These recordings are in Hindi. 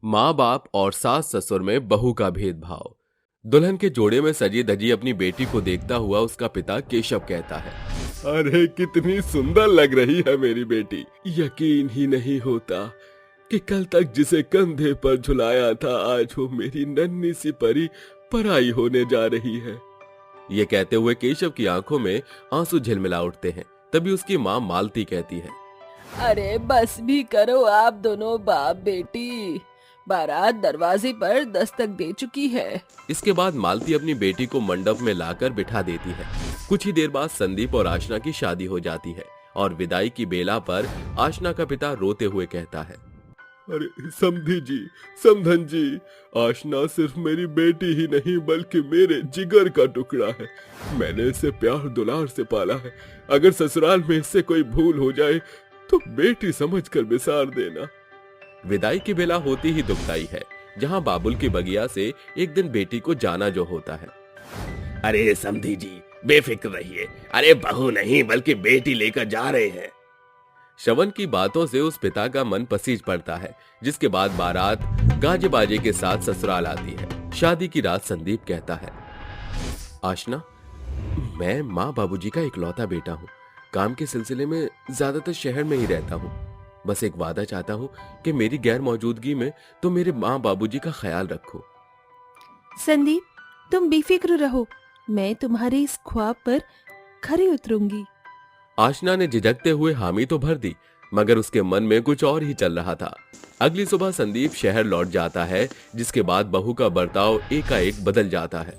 माँ बाप और सास ससुर में बहू का भेदभाव। दुल्हन के जोड़े में सजी धजी अपनी बेटी को देखता हुआ उसका पिता केशव कहता है, अरे कितनी सुंदर लग रही है मेरी बेटी। यकीन ही नहीं होता कि कल तक जिसे कंधे पर झुलाया था आज वो मेरी नन्ही सी परी पराई होने जा रही है। ये कहते हुए केशव की आंखों में आंसू झिलमिला उठते हैं। तभी उसकी माँ मालती कहती है, अरे बस भी करो आप दोनों बाप बेटी, बारात दरवाजे पर दस्तक दे चुकी है। इसके बाद मालती अपनी बेटी को मंडप में लाकर बिठा देती है। कुछ ही देर बाद संदीप और आशना की शादी हो जाती है और विदाई की बेला पर आशना का पिता रोते हुए कहता है, अरे समधी जी, समधन जी, आशना सिर्फ मेरी बेटी ही नहीं बल्कि मेरे जिगर का टुकड़ा है। मैंने इसे प्यार दुलार से पाला है। अगर ससुराल में इससे कोई भूल हो जाए तो बेटी समझकर बिसार देना। विदाई की बेला होती ही दुखदाई है, जहाँ बाबुल की बगिया से एक दिन बेटी को जाना जो होता है। अरे समधी जी, बेफिक्र रहिए। अरे बहू नहीं बल्कि बेटी लेकर जा रहे हैं। श्रवण की बातों से उस पिता का मन पसीज पड़ता है। जिसके बाद बारात गाजे बाजे के साथ ससुराल आती है। शादी की रात संदीप कहता है, आशना, मैं माँ बाबूजी का इकलौता बेटा हूँ। काम के सिलसिले में ज्यादातर शहर में ही रहता हूँ। बस एक वादा चाहता हूँ कि मेरी गैर मौजूदगी में तुम मेरे माँ बाबूजी का ख्याल रखो। संदीप, तुम बेफिक्र रहो, मैं तुम्हारे इस ख्वाब पर खरी उतरूंगी। आशना ने झिझकते हुए हामी तो भर दी, मगर उसके मन में कुछ और ही चल रहा था। अगली सुबह संदीप शहर लौट जाता है, जिसके बाद बहू का बर्ताव एकाएक बदल जाता है।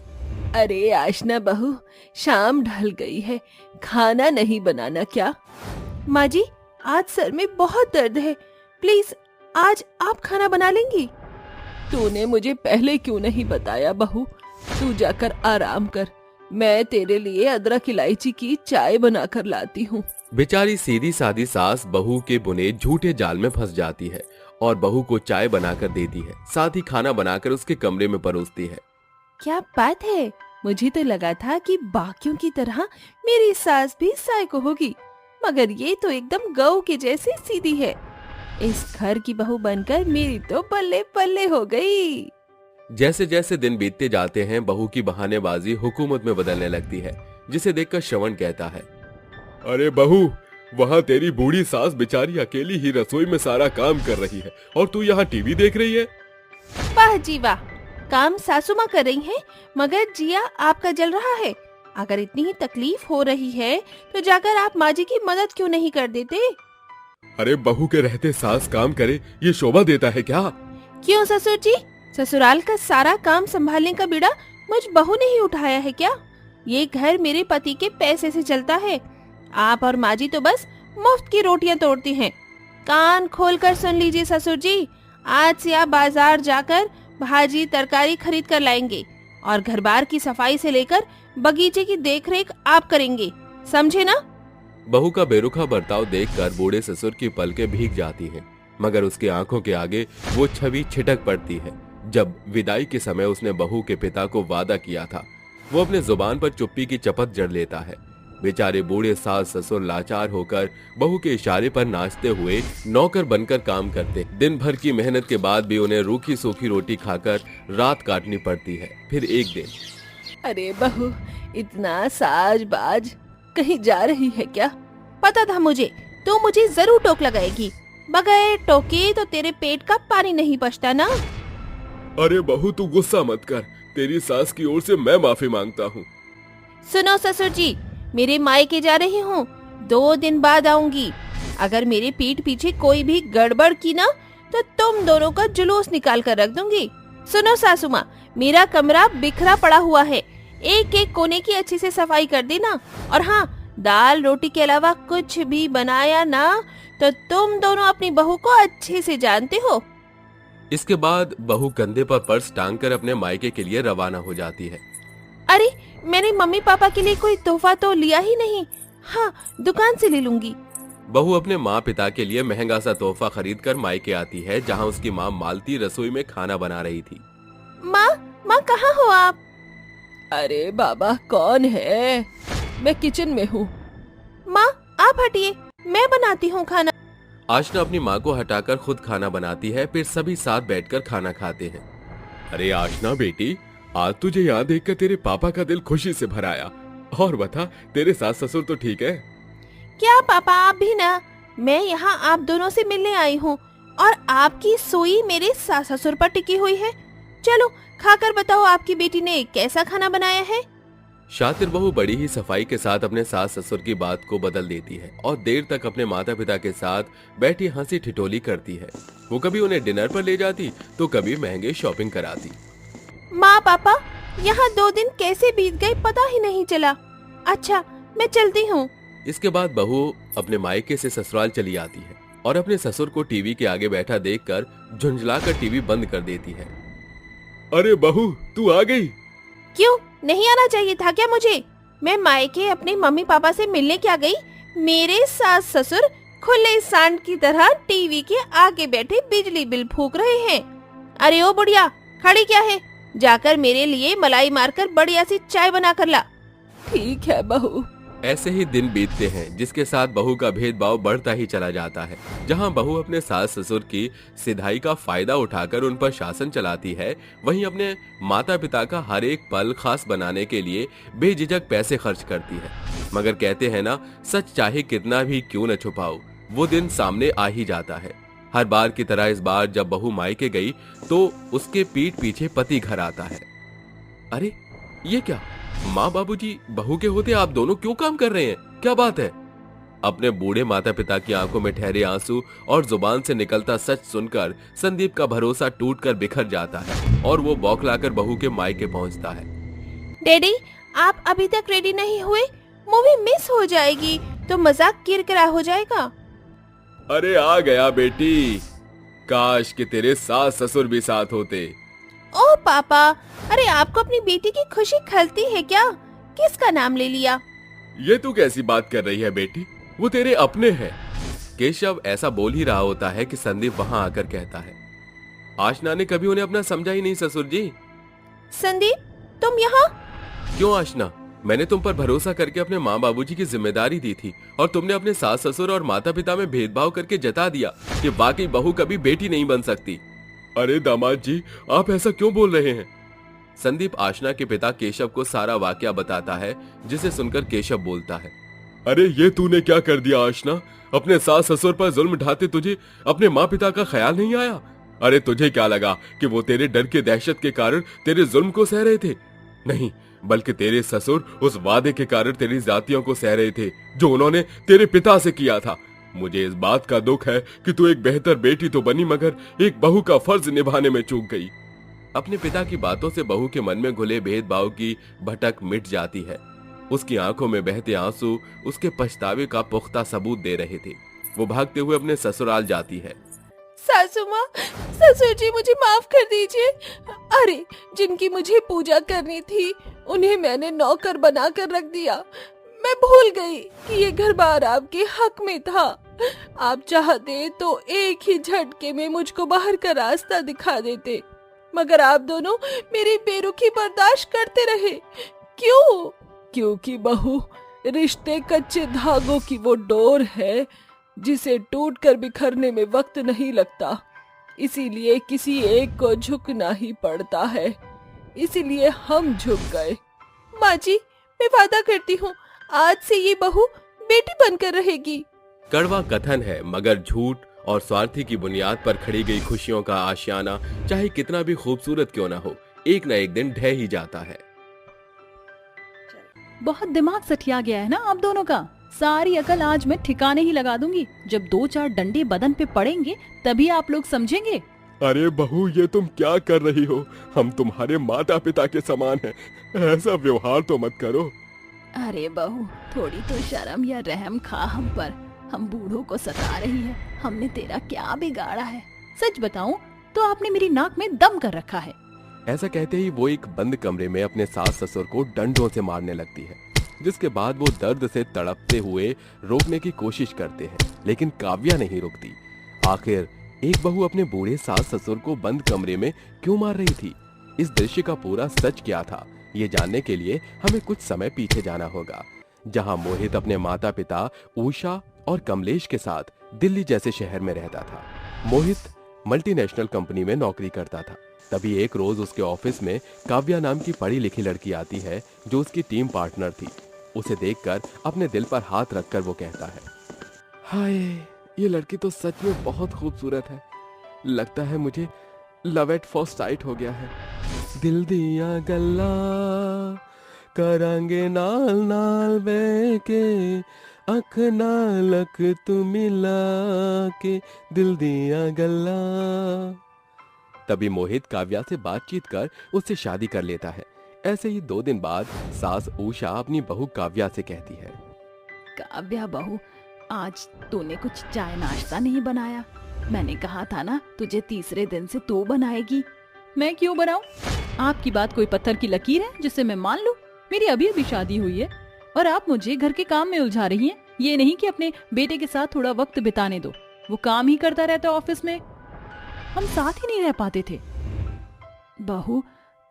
अरे आशना बहू, शाम ढल गई है, खाना नहीं बनाना क्या? माँ जी, आज सर में बहुत दर्द है, प्लीज आज आप खाना बना लेंगी? तूने मुझे पहले क्यों नहीं बताया बहू? तू जाकर आराम कर, मैं तेरे लिए अदरक इलायची की चाय बनाकर लाती हूँ। बेचारी सीधी सादी सास बहू के बुने झूठे जाल में फंस जाती है और बहू को चाय बनाकर देती है, साथ ही खाना बनाकर उसके कमरे में परोसती है। क्या बात है, मुझे तो लगा था कि बाकियों की तरह मेरी सास भी साइको होगी, मगर ये तो एकदम गऊ के जैसे सीधी है। इस घर की बहू बनकर मेरी तो बल्ले बल्ले हो गई। जैसे जैसे दिन बीतते जाते हैं, बहू की बहानेबाजी हुकूमत में बदलने लगती है, जिसे देखकर श्रवण कहता है, अरे बहू, वहाँ तेरी बूढ़ी सास बेचारी अकेली ही रसोई में सारा काम कर रही है और तू यहाँ टीवी देख रही है। वाह जी वाह, काम सासू माँ कर रही हैं, मगर जिया आपका जल रहा है। अगर इतनी ही तकलीफ हो रही है तो जाकर आप माँ जी की मदद क्यों नहीं कर देते? अरे बहू के रहते सास काम करे, ये शोभा देता है क्या? क्यों ससुर जी, ससुराल का सारा काम संभालने का बीड़ा मुझ बहू ने ही उठाया है क्या? ये घर मेरे पति के पैसे से चलता है। आप और माँ जी तो बस मुफ्त की रोटियां तोड़ती हैं। कान खोलकर सुन लीजिए ससुर जी, आज से आप बाजार जाकर भाजी तरकारी खरीद कर लाएंगे और घर बार की सफाई से लेकर बगीचे की देखरेख आप करेंगे, समझे ना? बहू का बेरुखा बर्ताव देखकर बूढ़े ससुर की पलकें भीग जाती हैं, मगर उसकी आंखों के आगे वो छवि छिटक पड़ती है। जब विदाई के समय उसने बहू के पिता को वादा किया था, वो अपने जुबान पर चुप्पी की चपत जड़ लेता है। बेचारे बूढ़े सास ससुर लाचार होकर बहू के इशारे पर नाचते हुए नौकर बनकर काम करते। दिन भर की मेहनत के बाद भी उन्हें रूखी सूखी रोटी खाकर रात काटनी पड़ती है। फिर एक दिन, अरे बहू, इतना साज बाज कहीं जा रही है क्या? पता था मुझे, तो मुझे जरूर टोक लगाएगी, बगैर टोके तो तेरे पेट का पानी नहीं पचता ना। अरे बहू, तू गुस्सा मत कर, तेरी सास की ओर से मैं माफी मांगता हूँ। सुनो ससुर जी, मेरे मायके जा रही हूँ, 2 दिन बाद आऊंगी। अगर मेरे पीठ पीछे कोई भी गड़बड़ की ना तो तुम दोनों का जुलूस निकाल कर रख दूंगी। सुनो सासू माँ, मेरा कमरा बिखरा पड़ा हुआ है, एक एक कोने की अच्छी से सफाई कर देना। और हाँ, दाल रोटी के अलावा कुछ भी बनाया ना तो तुम दोनों अपनी बहू को अच्छे से जानते हो। इसके बाद बहू कंधे पर पर्स टांग कर अपने मायके के लिए रवाना हो जाती है। अरे, मैंने मम्मी पापा के लिए कोई तोहफा तो लिया ही नहीं। हाँ, दुकान से ले लूंगी। बहू अपने माँ पिता के लिए महंगा सा तोहफा खरीद कर मायके आती है, जहाँ उसकी माँ मालती रसोई में खाना बना रही थी। माँ कहाँ हो आप? अरे बाबा, कौन है? मैं किचन में हूँ। माँ आप हटिए, मैं बनाती हूँ खाना। आशना अपनी माँ को हटाकर खुद खाना बनाती है, फिर सभी साथ बैठकर खाना खाते हैं। अरे आशना बेटी, आज तुझे यहाँ देखकर तेरे पापा का दिल खुशी से भर आया। और बता, तेरे सास ससुर तो ठीक है? क्या पापा आप भी ना? मैं यहाँ आप दोनों से मिलने आई हूँ और आपकी सुई मेरे सास ससुर पर टिकी हुई है। चलो खाकर बताओ आपकी बेटी ने कैसा खाना बनाया है। शातिर बहू बड़ी ही सफाई के साथ अपने सास ससुर की बात को बदल देती है और देर तक अपने माता पिता के साथ बैठी हंसी ठिठोली करती है। वो कभी उन्हें डिनर पर ले जाती तो कभी महंगे शॉपिंग कराती। माँ पापा, यहाँ 2 दिन कैसे बीत गए पता ही नहीं चला। अच्छा मैं चलती हूँ। इसके बाद बहू अपने मायके से ससुराल चली आती है और अपने ससुर को टीवी के आगे बैठा देखकर झुंझलाकर टीवी बंद कर देती है। अरे बहू, तू आ गई? क्यों नहीं आना चाहिए था क्या मुझे? मैं मायके अपने मम्मी पापा से मिलने क्या गई? मेरे सास ससुर खुले सांड की तरह टीवी के आगे बैठे बिजली बिल फूक रहे हैं। अरे ओ बुढ़िया, खड़ी क्या है? जाकर मेरे लिए मलाई मारकर बढ़िया सी चाय बना कर ला। ठीक है बहू। ऐसे ही दिन बीतते हैं, जिसके साथ बहू का भेदभाव बढ़ता ही चला जाता है। जहां बहू अपने सास ससुर की सिधाई का फायदा उठाकर उन पर शासन चलाती है, वहीं अपने माता पिता का हर एक पल खास बनाने के लिए बेझिझक पैसे खर्च करती है। मगर कहते हैं ना, सच चाहे कितना भी क्यों न छुपाओ, वो दिन सामने आ ही जाता है। हर बार की तरह इस बार जब बहू मायके गई तो उसके पीठ पीछे पति घर आता है। अरे ये क्या, माँ बाबूजी बहू के होते आप दोनों क्यों काम कर रहे हैं? क्या बात है? अपने बूढ़े माता पिता की आंखों में ठहरे आंसू और जुबान से निकलता सच सुनकर संदीप का भरोसा टूटकर बिखर जाता है और वो बौखलाकर बहू के मायके पहुंचता है। डैडी, आप अभी तक रेडी नहीं हुए? मूवी मिस हो जाएगी तो मजाक किरकिरा हो जाएगा। अरे आ गया बेटी। काश कि तेरे सास ससुर भी साथ होते। ओ पापा, अरे आपको अपनी बेटी की खुशी खलती है क्या? किसका नाम ले लिया? ये तू कैसी बात कर रही है बेटी? वो तेरे अपने हैं। केशव ऐसा बोल ही रहा होता है कि संदीप वहां आकर कहता है, आशना ने कभी उन्हें अपना समझा ही नहीं ससुर जी। संदीप, तुम यहाँ? क्यों आशना, मैंने तुम पर भरोसा करके अपने माँ बाबूजी की जिम्मेदारी दी थी और तुमने अपने सास ससुर और माता पिता में भेदभाव करके जता दिया कि वाकई बहू कभी बेटी नहीं बन सकती। अरे दामाद जी, आप ऐसा क्यों बोल रहे हैं? संदीप आशना के पिता केशव को सारा वाकया बताता है, जिसे सुनकर केशव बोलता है, अरे ये तूने क्या कर दिया आशना? अपने सास ससुर पर जुल्म ढाते तुझे अपने माँ पिता का ख्याल नहीं आया? अरे तुझे क्या लगा कि वो तेरे डर के दहशत के कारण तेरे जुल्म को सह रहे थे? नहीं, बल्कि तेरे ससुर उस वादे के कारण तेरी जातियों को सह रहे थे जो उन्होंने तेरे पिता से किया था। मुझे इस बात का दुख है कि तू एक बेहतर बेटी तो बनी, मगर एक बहू का फर्ज निभाने में चूक गई। अपने पिता की बातों से बहू के मन में घुले भेदभाव की भटक मिट जाती है। उसकी आंखों में बहते आंसू उसके पछतावे का पुख्ता सबूत दे रहे थे। वो भागते हुए अपने ससुराल जाती है। सासू माँ, ससुर जी मुझे माफ कर दीजिए। अरे जिनकी मुझे पूजा करनी थी उन्हें मैंने नौकर बनाकर रख दिया। मैं भूल गई कि ये घर बार आपके हक में था। आप चाहते तो एक ही झटके में मुझको बाहर का रास्ता दिखा देते, मगर आप दोनों मेरी बेरुखी बर्दाश्त करते रहे। क्यों? क्योंकि बहू रिश्ते कच्चे धागों की वो डोर है जिसे टूटकर बिखरने में वक्त नहीं लगता। इसीलिए किसी एक को झुकना ही पड़ता है। इसीलिए हम झुक गए। माँ जी, मैं वादा करती हूँ आज से ये बहू बेटी बनकर रहेगी। कड़वा कथन है, मगर झूठ और स्वार्थी की बुनियाद पर खड़ी गई खुशियों का आशियाना चाहे कितना भी खूबसूरत क्यों ना हो, एक न एक दिन ढह ही जाता है। बहुत दिमाग सठिया गया है ना आप दोनों का। सारी अकल आज मैं ठिकाने ही लगा दूंगी। जब 2-4 डंडे बदन पे पड़ेंगे तभी आप लोग समझेंगे। अरे बहू, ये तुम क्या कर रही हो? हम तुम्हारे माता पिता के समान हैं। ऐसा व्यवहार तो मत करो। अरे बहू, थोड़ी तो शर्म या रहम खा हम पर। हम बूढ़ों को सता रही है। हमने तेरा क्या बिगाड़ा है? सच बताऊं तो आपने मेरी नाक में दम कर रखा है। ऐसा कहते ही वो एक बंद कमरे में अपने सास ससुर को डंडों से मारने लगती है, जिसके बाद वो दर्द से तड़पते हुए रोकने की कोशिश करते हैं, लेकिन काव्या नहीं रुकती। आखिर एक बहू अपने बूढ़े सास ससुर को बंद कमरे में क्यों मार रही थी? इस दृश्य का पूरा सच क्या था, ये जानने के लिए हमें कुछ समय पीछे जाना होगा, जहां मोहित अपने माता पिता उषा और कमलेश के साथ दिल्ली जैसे शहर में रहता था। मोहित मल्टीनेशनल कंपनी में नौकरी करता था। तभी एक रोज उसके ऑफिस में काव्या नाम की पढ़ी लिखी लड़की आती है जो उसकी टीम पार्टनर थी। उसे देखकर अपने दिल पर हाथ रखकर वो कहता है, हाय, ये लड़की तो सच में बहुत खूबसूरत है। लगता है मुझे लव एट फर्स्ट साइट हो गया है। दिल दिया गल्ला करांगे नाल नाल बेके, अख नालक तू मिला के, दिल दिया गल्ला। तभी मोहित काव्या से बातचीत कर उससे शादी कर लेता है। ऐसे ही 2 दिन बाद सास उषा अपनी बहू काव्या से कहती है, काव्या बहू, आज तूने कुछ चाय नाश्ता नहीं बनाया। मैंने कहा था ना तुझे तीसरे दिन से तू बनाएगी। मैं क्यों बनाऊं? आपकी बात कोई पत्थर की लकीर है जिससे मैं मान लूं? मेरी अभी अभी शादी हुई है और आप मुझे घर के काम में उलझा रही हैं। ये नहीं कि अपने बेटे के साथ थोड़ा वक्त बिताने दो। वो काम ही करता रहता ऑफिस में, हम साथ ही नहीं रह पाते थे। बहू,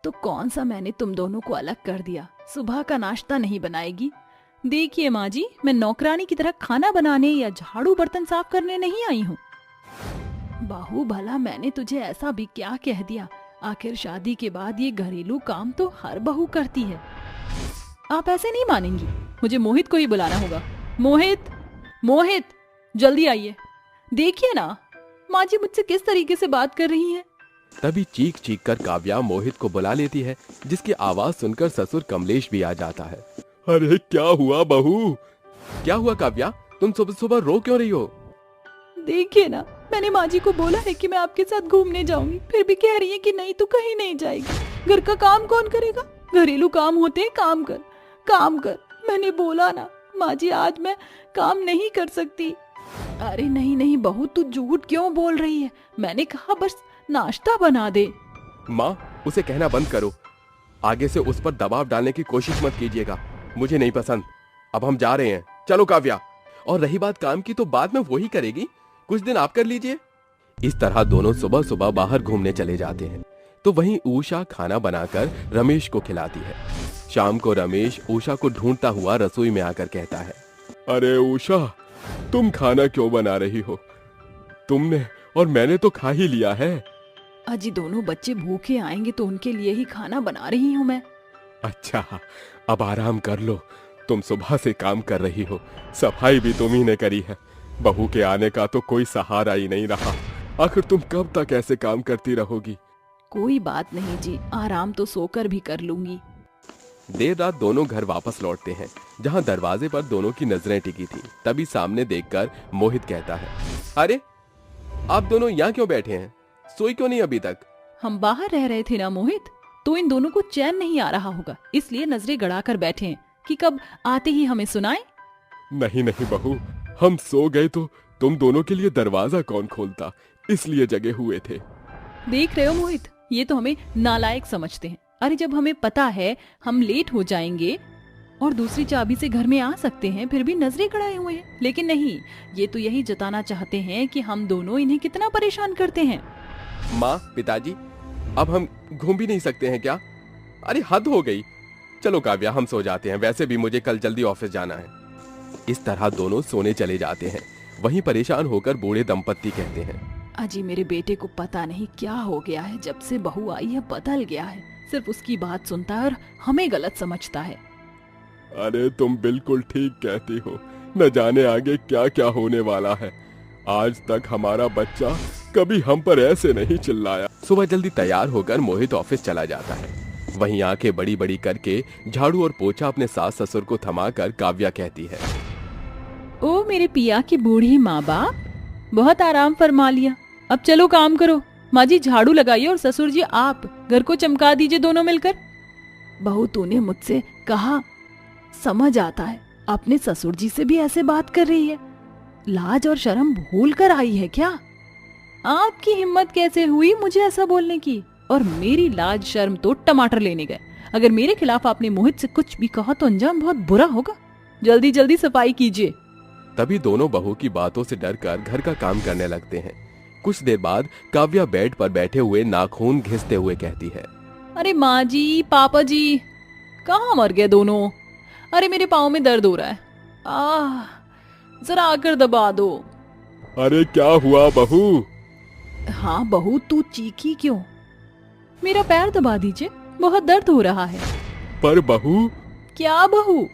तो कौन सा मैंने तुम दोनों को अलग कर दिया? सुबह का नाश्ता नहीं बनाएगी? देखिए माँ जी, मैं नौकरानी की तरह खाना बनाने या झाड़ू बर्तन साफ करने नहीं आई हूँ। बहू, भला मैंने तुझे ऐसा भी क्या कह दिया? आखिर शादी के बाद ये घरेलू काम तो हर बहू करती है। आप ऐसे नहीं मानेंगी। मुझे मोहित को ही बुलाना होगा। मोहित, मोहित, जल्दी आइए। देखिए ना माँ जी मुझसे किस तरीके से बात कर रही हैं। तभी चीख चीख कर काव्या मोहित को बुला लेती है, जिसकी आवाज सुनकर ससुर कमलेश भी आ जाता है। अरे क्या हुआ बहू? क्या हुआ काव्या, तुम सुबह सुबह रो क्यों रही हो? देखिए ना, मैंने माँ जी को बोला है कि मैं आपके साथ घूमने जाऊंगी, फिर भी कह रही है कि नहीं तू कहीं नहीं जाएगी। घर का काम कौन करेगा? घरेलू काम होते हैं, काम कर, काम कर। मैंने बोला ना माँ जी, आज मैं काम नहीं कर सकती। अरे नहीं नहीं बहू, तू झूठ क्यों बोल रही है? मैंने कहा बस नाश्ता बना दे। माँ, उसे कहना बंद करो। आगे से उस पर दबाव डालने की कोशिश मत कीजिएगा, मुझे नहीं पसंद। अब हम जा रहे हैं, चलो काव्या। और रही बात काम की, तो बाद में वही करेगी, कुछ दिन आप कर लीजिए। इस तरह दोनों सुबह सुबह बाहर घूमने चले जाते हैं। तो वहीं उषा खाना बनाकर रमेश को खिलाती है। शाम को रमेश उषा को ढूंढता हुआ रसोई में आकर कहता है, अरे उषा, तुम खाना क्यों बना रही हो? तुमने और मैंने तो खा ही लिया है। अजी दोनों बच्चे भूखे आएंगे तो उनके लिए ही खाना बना रही हूँ मैं। अच्छा, अब आराम कर लो। तुम सुबह से काम कर रही हो, सफाई भी तुम ही ने करी है। बहू के आने का तो कोई सहारा ही नहीं रहा। आखिर तुम कब तक ऐसे काम करती रहोगी? कोई बात नहीं जी, आराम तो सोकर भी कर लूंगी। देर रात दोनों घर वापस लौटते हैं, जहां दरवाजे पर दोनों की नजरें टिकी थी। तभी सामने देखकर मोहित कहता है, अरे आप दोनों यहाँ क्यों बैठे हैं? सोई क्यों नहीं अभी तक? हम बाहर रह रहे थे ना मोहित, तो इन दोनों को चैन नहीं आ रहा होगा, इसलिए नजरें गड़ाकर बैठे हैं कि कब आते ही हमें सुनाए। नहीं नहीं बहू, हम सो गए तो तुम दोनों के लिए दरवाजा कौन खोलता, इसलिए जगे हुए थे। देख रहे हो मोहित, ये तो हमें नालायक समझते हैं। अरे जब हमें पता है हम लेट हो जाएंगे और दूसरी चाबी से घर में आ सकते हैं, फिर भी नजरें गड़ाए हुए हैं। लेकिन नहीं, ये तो यही जताना चाहते हैं कि हम दोनों इन्हें कितना परेशान करते हैं। माँ, पिताजी, अब हम घूम भी नहीं सकते हैं क्या? अरे हद हो गई। चलो काव्या, हम सो जाते हैं, वैसे भी मुझे कल जल्दी ऑफिस जाना है। इस तरह दोनों सोने चले जाते हैं। वहीं परेशान होकर बूढ़े दंपत्ति कहते हैं, अजी मेरे बेटे को पता नहीं क्या हो गया है, जब से बहू आई है बदल गया है। सिर्फ उसकी बात सुनता है और हमें गलत समझता है। अरे तुम बिल्कुल ठीक कहती हो, न जाने आगे क्या क्या होने वाला है। आज तक हमारा बच्चा कभी हम पर ऐसे नहीं चिल्लाया। सुबह जल्दी तैयार होकर मोहित ऑफिस चला जाता है। वहीं आंखें बड़ी बड़ी करके झाड़ू और पोछा अपने सास ससुर को थमाकर काव्या कहती है, ओ मेरे पिया की बूढ़ी माँ बाप, बहुत आराम फरमा लिया, अब चलो काम करो। माँ जी झाड़ू लगाइए और ससुर जी आप घर को चमका दीजिए दोनों मिलकर। बहू तूने मुझसे कहा, समझ आता है, अपने ससुर जी से भी ऐसे बात कर रही है। लाज और शर्म भूल कर आई है क्या? आपकी हिम्मत कैसे हुई मुझे ऐसा बोलने की? और मेरी लाज शर्म तो टमाटर लेने गए। अगर मेरे खिलाफ आपने मोहित से कुछ भी कहा तो अंजाम बहुत बुरा होगा। जल्दी जल्दी सफाई कीजिए। तभी दोनों बहू की बातों से डरकर घर का काम करने लगते हैं। कुछ देर बाद काव्या बेड पर बैठे हुए नाखून घिसते हुए कहती है, अरे माँ जी, पापा जी, कहाँ मर गए दोनों? अरे मेरे पाँव में दर्द हो रहा है, जरा आकर दबा दो। अरे क्या हुआ बहू? हाँ बहू, तू चीखी क्यों? मेरा पैर दबा दीजिए, बहुत दर्द हो रहा है। पर बहू। क्या बहू?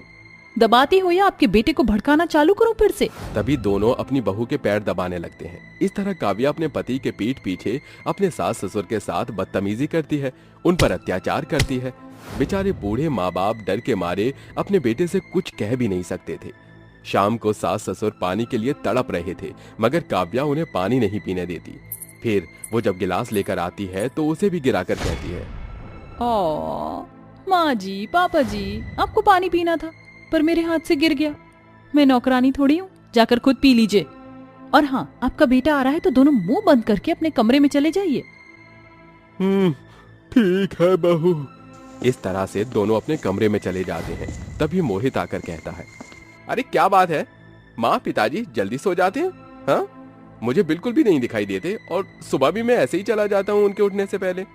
दबाते हो या आपके बेटे को भड़काना चालू करूं फिर से? तभी दोनों अपनी बहू के पैर दबाने लगते हैं। इस तरह काव्या अपने पति के पीठ पीछे अपने सास ससुर के साथ बदतमीजी करती है, उन पर अत्याचार करती है। बेचारे बूढ़े माँ बाप डर के मारे अपने बेटे से कुछ कह भी नहीं सकते थे। शाम को सास ससुर पानी के लिए तड़प रहे थे, मगर काव्या उन्हें पानी नहीं पीने देती। फिर वो जब गिलास लेकर आती है तो उसे भी गिराकर कहती है, ओ माँ जी, पापा जी, आपको पानी पीना था पर मेरे हाथ से गिर गया। मैं नौकरानी थोड़ी हूँ, जाकर खुद पी लीजिए। और हाँ, आपका बेटा आ रहा है तो दोनों मुंह बंद करके अपने कमरे में चले जाइए। ठीक है बहू। इस तरह से दोनों अपने कमरे में चले जाते हैं। तभी मोहित आकर कहता है, अरे क्या बात है माँ पिताजी जल्दी सो जाते हैं? हाँ, मुझे बिल्कुल भी नहीं दिखाई देते और सुबह भी मैं ऐसे ही चला जाता हूँ उनके उठने से पहले।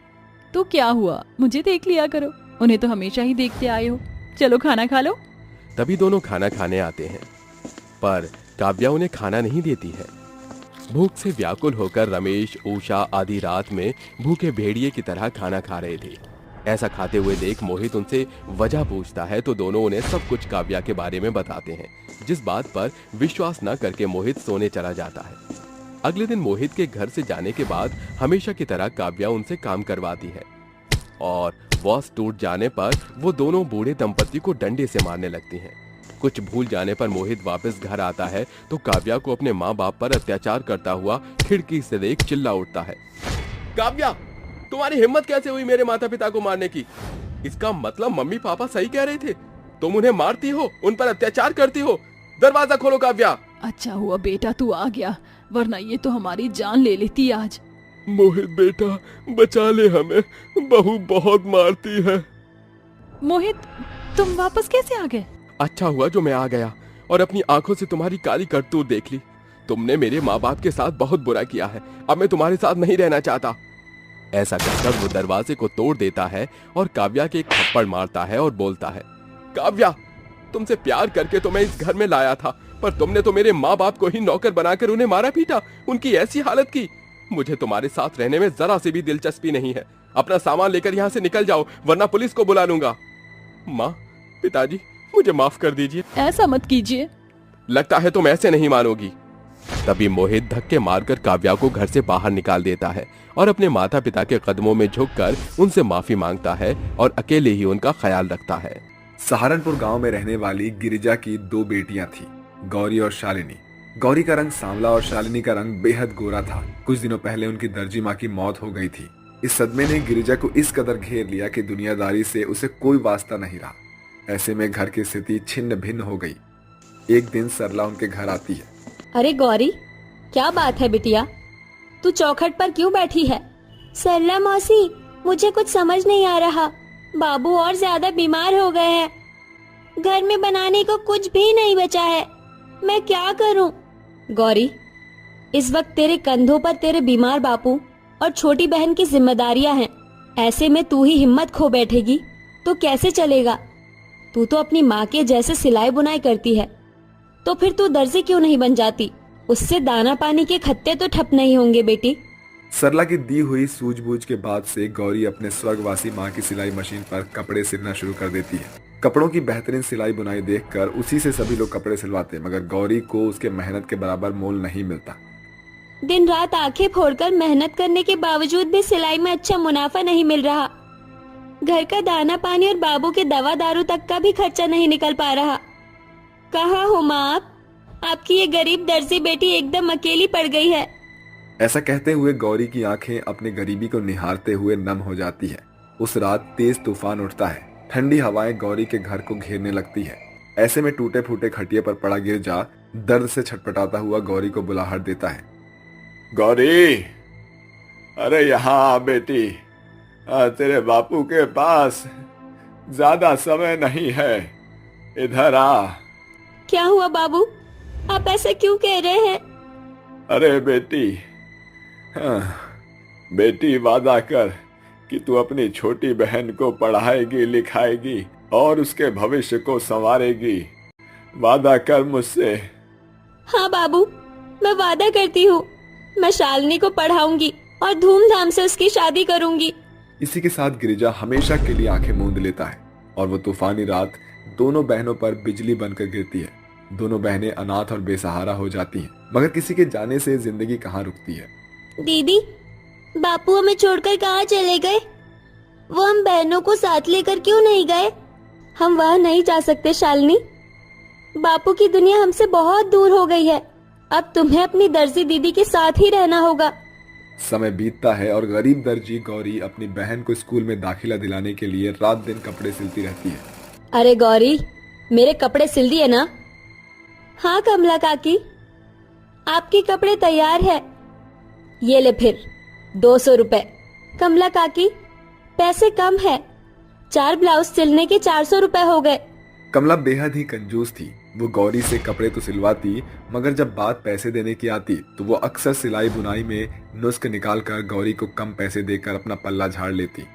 तो क्या हुआ, मुझे देख लिया करो, उन्हें तो हमेशा ही देखते आए हो। चलो खाना खा लो। तभी दोनों खाना खाने आते हैं, पर काव्या उन्हें खाना नहीं देती है। भूख से व्याकुल होकर रमेश उषा आधी रात में भूखे भेड़िए की तरह खाना खा रहे थे। ऐसा खाते हुए देख मोहित उनसे वजह पूछता है तो दोनों उन्हें सब कुछ काव्या के बारे में बताते हैं, जिस बात पर विश्वास न करके मोहित सोने चला जाता है। अगले दिन मोहित के घर से जाने के बाद हमेशा की तरह काव्या उनसे काम करवाती है और वॉश टूट जाने पर वो दोनों बूढ़े दंपति को डंडे से मारने लगती हैं। कुछ भूल जाने पर मोहित वापस घर आता है तो काव्या को अपने माँ बाप पर अत्याचार करता हुआ खिड़की से देख चिल्ला उठता है, काव्या, तुम्हारी हिम्मत कैसे हुई मेरे माता पिता को मारने की? इसका मतलब मम्मी पापा सही कह रहे थे, तुम उन्हें मारती हो, उन पर अत्याचार करती हो। दरवाजा खोलो काव्या। अच्छा हुआ बेटा तू आ गया, वरना ये तो हमारी जान ले लेती आज। मोहित बेटा बचा ले हमें, बहू बहुत मारती है। मोहित, तुम वापस कैसे आ गए? अच्छा हुआ जो मैं आ गया और अपनी आंखों से तुम्हारी काली करतूत देख ली। तुमने मेरे माँ बाप के साथ बहुत बुरा किया है, अब मैं तुम्हारे साथ नहीं रहना चाहता। ऐसा कहकर वो दरवाजे को तोड़ देता है और काव्या के एक थप्पड़ मारता है और बोलता है, काव्या, तुमसे प्यार करके तो मैं इस घर में लाया था, पर तुमने तो मेरे माँ बाप को ही नौकर बनाकर उन्हें मारा पीटा, उनकी ऐसी हालत की। मुझे तुम्हारे साथ रहने में जरा सी भी दिलचस्पी नहीं है। अपना सामान लेकर यहाँ से निकल जाओ, वरना पुलिस को बुला लूंगा। माँ, पिताजी, मुझे माफ कर दीजिए। ऐसा मत कीजिए। लगता है तुम ऐसे नहीं मानोगी। तभी मोहित धक्के मारकर काव्या को घर से बाहर निकाल देता है और अपने माता पिता के कदमों में झुककर उनसे माफी मांगता है और अकेले ही उनका ख्याल रखता है। सहारनपुर गांव में रहने वाली गिरिजा की 2 बेटियां थी, गौरी और शालिनी। गौरी का रंग सांवला और शालिनी का रंग बेहद गोरा था। कुछ दिनों पहले उनकी दर्जी माँ की मौत हो गई थी। इस सदमे ने गिरिजा को इस कदर घेर लिया कि दुनियादारी से उसे कोई वास्ता नहीं रहा। ऐसे में घर की स्थिति छिन्न भिन्न हो गई। एक दिन सरला उनके घर आती है। अरे गौरी, क्या बात है बिटिया, तू चौखट पर क्यों बैठी है? सरला मौसी, मुझे कुछ समझ नहीं आ रहा। बाबू और ज्यादा बीमार हो गए हैं, घर में बनाने को कुछ भी नहीं बचा है, मैं क्या करूं? गौरी, इस वक्त तेरे कंधों पर तेरे बीमार बापू और छोटी बहन की जिम्मेदारियां हैं। ऐसे में तू ही हिम्मत खो बैठेगी तो कैसे चलेगा? तू तो अपनी माँ के जैसे सिलाई बुनाई करती है, तो फिर तू दर्जी क्यों नहीं बन जाती? उससे दाना पानी के खत्ते तो ठप नहीं होंगे बेटी। सरला की दी हुई सूझबूझ के बाद से गौरी अपने स्वर्गवासी माँ की सिलाई मशीन पर कपड़े सिलना शुरू कर देती है। कपड़ों की बेहतरीन सिलाई बुनाई देखकर उसी से सभी लोग कपड़े सिलवाते, मगर गौरी को उसके मेहनत के बराबर मोल नहीं मिलता। दिन रात आंखें फोड़कर मेहनत करने के बावजूद भी सिलाई में अच्छा मुनाफा नहीं मिल रहा। घर का दाना पानी और बाबू के दवा दारू तक का भी खर्चा नहीं निकल पा रहा। कहाँ हो माँ आप? आपकी ये गरीब दर्जी बेटी एकदम अकेली पड़ गई है। ऐसा कहते हुए गौरी की आंखें अपनी गरीबी को निहारते हुए नम हो जाती है। उस रात तेज तूफान उठता है। ठंडी हवाएं गौरी के घर को घेरने लगती है। ऐसे में टूटे फूटे खटिया पर पड़ा गिरजा दर्द से छटपटाता हुआ गौरी को बुलाहट देता है। गौरी, अरे यहाँ आ बेटी, तेरे बापू के पास ज्यादा समय नहीं है, इधर आ। क्या हुआ बाबू, आप ऐसा क्यों कह रहे हैं? अरे बेटी, बेटी वादा कर कि तू अपनी छोटी बहन को पढ़ाएगी लिखाएगी और उसके भविष्य को संवारेगी। वादा कर मुझसे। हाँ बाबू, मैं वादा करती हूँ, मैं शालिनी को पढ़ाऊंगी और धूमधाम से उसकी शादी करूंगी। इसी के साथ गिरिजा हमेशा के लिए आंखें मूंद लेता है और वो तूफानी रात दोनों बहनों पर बिजली बनकर गिरती है। दोनों बहनें अनाथ और बेसहारा हो जाती हैं, मगर किसी के जाने से जिंदगी कहाँ रुकती है। दीदी, बापू हमें छोड़कर कहाँ चले गए? वो हम बहनों को साथ लेकर क्यों नहीं गए? हम वहाँ नहीं जा सकते शालिनी। बापू की दुनिया हमसे बहुत दूर हो गई है। अब तुम्हें अपनी दर्जी दीदी के साथ ही रहना होगा। समय बीतता है और गरीब दर्जी गौरी अपनी बहन को स्कूल में दाखिला दिलाने के लिए रात दिन कपड़े सिलती रहती है। अरे गौरी, मेरे कपड़े सिल दिए ना? हाँ कमला काकी, आपके कपड़े तैयार है। ये ले फिर 200 रुपए। कमला काकी, पैसे कम है, 4 ब्लाउज सिलने के 400 रुपए हो गए। कमला बेहद ही कंजूस थी। वो गौरी से कपड़े तो सिलवाती, मगर जब बात पैसे देने की आती तो वो अक्सर सिलाई बुनाई में नुस्ख निकालकर गौरी को कम पैसे देकर अपना पल्ला झाड़ लेती।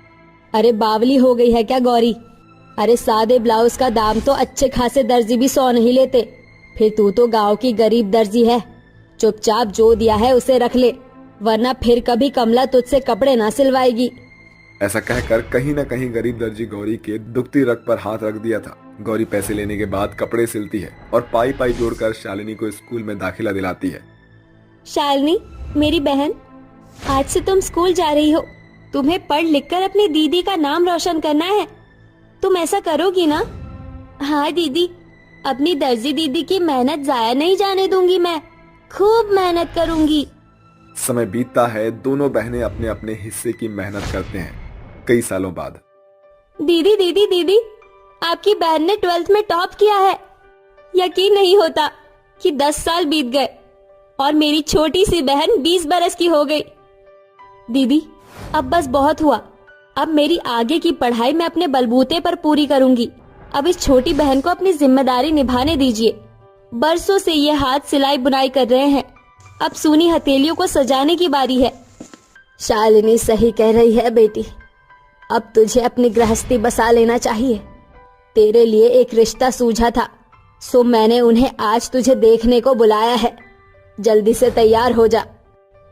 अरे बावली हो गई है क्या गौरी? अरे सादे ब्लाउज का दाम तो अच्छे खासे दर्जी भी 100 नहीं लेते। फिर तू तो गांव की गरीब दर्जी है, चुपचाप जो दिया है उसे रख ले, वरना फिर कभी कमला तुझसे कपड़े ना सिलवाएगी। ऐसा कहकर कहीं न कहीं गरीब दर्जी गौरी के दुखती रग पर हाथ रख दिया था। गौरी पैसे लेने के बाद कपड़े सिलती है और पाई पाई जोड़कर शालिनी को स्कूल में दाखिला दिलाती है। शालिनी मेरी बहन, आज से तुम स्कूल जा रही हो। तुम्हें पढ़ लिखकर अपनी दीदी का नाम रोशन करना है। तुम ऐसा करोगी ना? हाँ दीदी, अपनी दर्जी दीदी की मेहनत जाया नहीं जाने दूंगी। मैं खूब मेहनत करूंगी। समय बीतता है, दोनों बहनें अपने अपने हिस्से की मेहनत करते हैं। कई सालों बाद दीदी दीदी दीदी, आपकी बहन ने 12th में टॉप किया है। यकीन नहीं होता कि 10 साल बीत गए और मेरी छोटी सी बहन 20 बरस की हो गई। दीदी अब बस बहुत हुआ। अब मेरी आगे की पढ़ाई मैं अपने बलबूते पर पूरी करूंगी। अब इस छोटी बहन को अपनी जिम्मेदारी निभाने दीजिए। बरसों से ये हाथ सिलाई बुनाई कर रहे हैं, अब सूनी हथेलियों को सजाने की बारी है। शालिनी सही कह रही है बेटी, अब तुझे अपनी गृहस्थी बसा लेना चाहिए। तेरे लिए एक रिश्ता सूझा था, सो मैंने उन्हें आज तुझे देखने को बुलाया है। जल्दी से तैयार हो जा।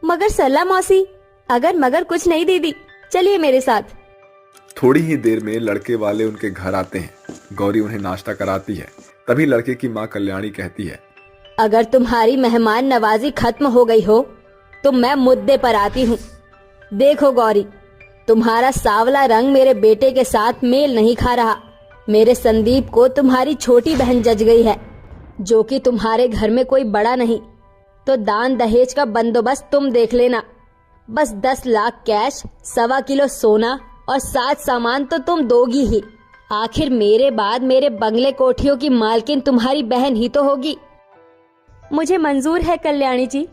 मगर सरला मौसी, अगर मगर कुछ नहीं दीदी, चलिए मेरे साथ। थोड़ी ही देर में लड़के वाले उनके घर आते हैं। गौरी उन्हें नाश्ता कराती है। तभी लड़के की माँ कल्याणी कहती है, अगर तुम्हारी मेहमान नवाजी खत्म हो गई हो तो मैं मुद्दे पर आती हूँ। देखो गौरी, तुम्हारा सांवला रंग मेरे बेटे के साथ मेल नहीं खा रहा। मेरे संदीप को तुम्हारी छोटी बहन जच गई है, जो कि तुम्हारे घर में कोई बड़ा नहीं। तो दान दहेज का बंदोबस्त तुम देख लेना। बस 10 लाख कैश, 1.25 किलो सोना और 7 सामान तो तुम दोगी ही। आखिर मेरे बाद मेरे बंगले कोठियों की मालकिन तुम्हारी बहन ही तो होगी। मुझे मंजूर है कल्याणी जी।